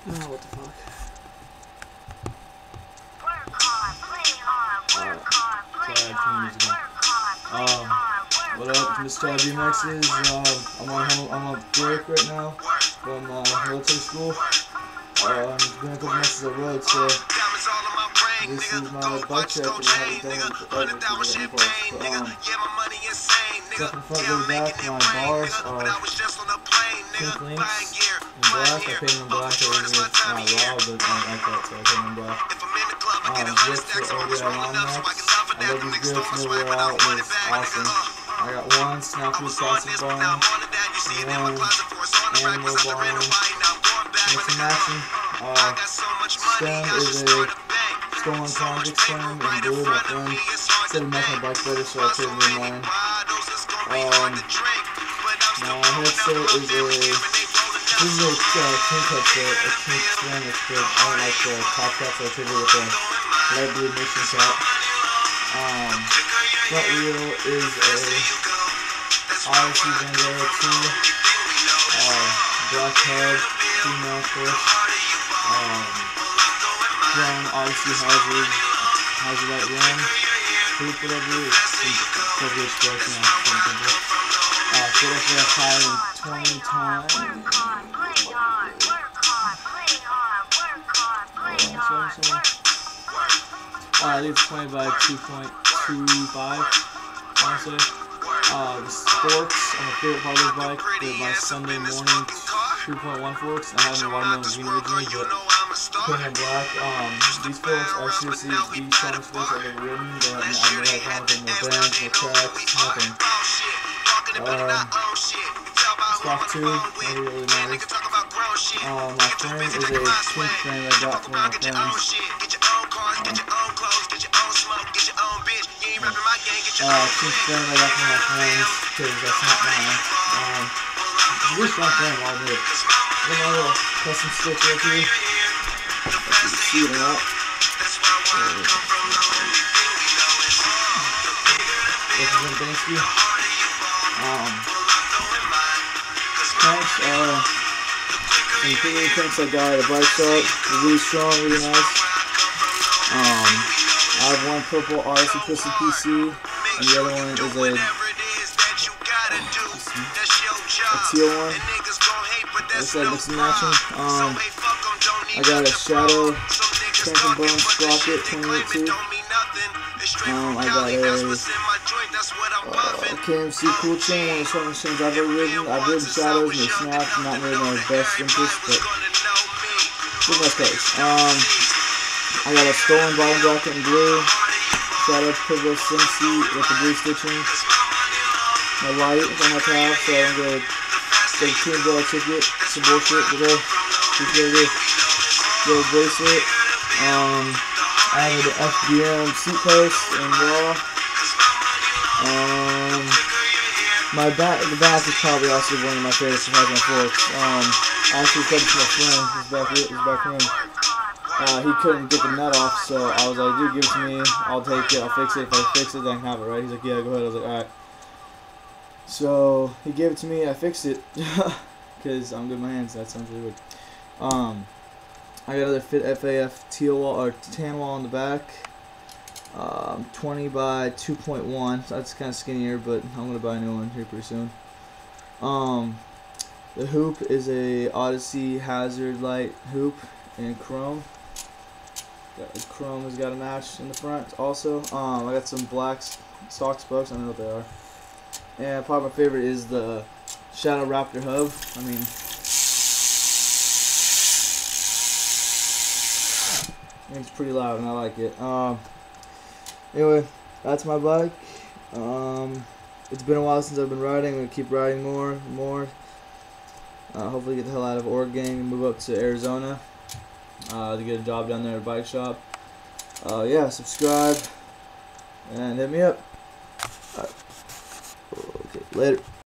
Oh, what the fuck? What up, Mr. BMXs? I'm on break right now from military school. It's been a couple months since I rode, so this is my bike check, and I haven't done it forever because of the impulse. Stuff in the front and the back, my bars are pink links in black. I painted them black. It was raw, but I don't like that, so I painted them black. Grips are ODI Long Necks. I love these grips, no wear out. It's awesome. I got one Snafu Classic bar, one Animal bar, and some matching. Stem is a stolen convict stem in blue. My friend said it makes my bike better, so I traded in mine. My headset is a pink headset, a pink stem that's good. I don't like the top cap, so I traded it with a light blue mission cap. Front wheel is a Odyssey Vandera 2, black head, female fish, brown Odyssey Hazard light rim, hoop, whatever it is, probably expression on something. Fit up there higher than 20 times. I think it's 20 by 2.25, honestly. The forks on my favorite part of this bike, they're my Sunday morning 2.1 forks. I have them in watermelon green originally, but putting them black. These forks are seriously the strongest forks I've ever ridden. I've never had problems with no bends, no cracks, nothing. Stock 2, nobody really matters. My frame is a pink frame that I got from my friends. Pink frame that I got from my friends, because that's not mine. It's a really strong frame, I'll admit. Got my little custom stitch right here. You can see it out. This is in Banksy. Tanks are some premium tanks I got at a bike shop. They're really strong, really nice. I have one purple Odyssey Twisted PC, and the other one is a teal one. Like I said, mix and matching. I got a Shadow Tank and Bone Sprocket 28-2. I got a KMC Cool Chain, one of the strongest chains I've ever ridden. I've ridden Shadows and they snapped, not really my best interest, but good nice cars. I got a stolen bottom bracket in blue, Shadow Pivot Sim seat with the blue stitching. My light I have to have, so I'm going to take a $2 ticket, some bullshit, but little bracelet. I have the FBM seat post and raw. The back is probably also one of my favorites. It has my forks. I actually said it to my friend, his back room. He couldn't get the nut off, so I was like, dude, give it to me. I'll take it. I'll fix it. If I fix it, then I can have it, right? He's like, yeah, go ahead. I was like, alright. So he gave it to me. I fixed it because I'm good with my hands. That sounds really good. I got another Fit FAF teal wall or tan wall on the back. 20 by 2.1. So that's kind of skinnier, but I'm gonna buy a new one here pretty soon. The hoop is a Odyssey Hazard light hoop in chrome. The chrome has got a match in the front also. I got some black stock spokes. I don't know what they are. And probably my favorite is the Shadow Raptor hub. I mean, it's pretty loud and I like it. Anyway, that's my bike. It's been a while since I've been riding. I'm gonna keep riding more and more. Hopefully get the hell out of Oregon and move up to Arizona to get a job down there at a bike shop. Yeah, subscribe and hit me up. Okay, later.